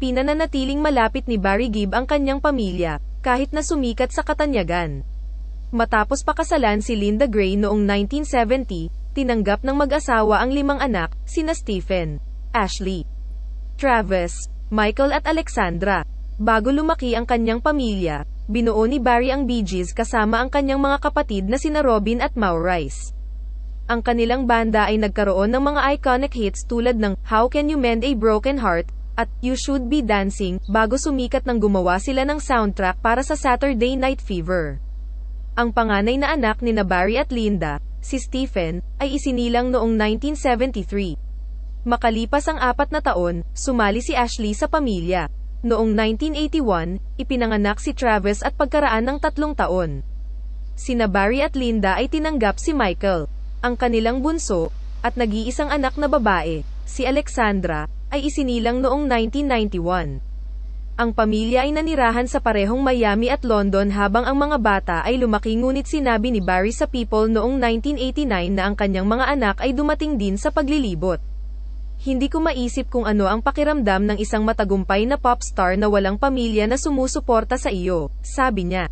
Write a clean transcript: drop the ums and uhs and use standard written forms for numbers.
pinananatiling malapit ni Barry Gibb ang kanyang pamilya, kahit na sumikat sa katanyagan. Matapos pakasalan si Linda Gray noong 1970, tinanggap ng mag-asawa ang 5 anak, sina Stephen, Ashley, Travis, Michael at Alexandra. Bago lumaki ang kanyang pamilya, binuo ni Barry ang Bee Gees kasama ang kanyang mga kapatid na sina Robin at Maurice. Ang kanilang banda ay nagkaroon ng mga iconic hits tulad ng How Can You Mend a Broken Heart at You Should Be Dancing, bago sumikat nang gumawa sila ng soundtrack para sa Saturday Night Fever. Ang panganay na anak ni Barry at Linda, si Stephen, ay isinilang noong 1973. Makalipas ang 4 na taon, sumali si Ashley sa pamilya. Noong 1981, ipinanganak si Travis at pagkaraan ng 3 taon, sina Barry at Linda ay tinanggap si Michael, ang kanilang bunso, at nag-iisang anak na babae, si Alexandra, ay isinilang noong 1991. Ang pamilya ay nanirahan sa parehong Miami at London habang ang mga bata ay lumaki, ngunit sinabi ni Barry sa People noong 1989 na ang kanyang mga anak ay dumating din sa paglilibot. Hindi ko maisip kung ano ang pakiramdam ng isang matagumpay na pop star na walang pamilya na sumusuporta sa iyo, sabi niya.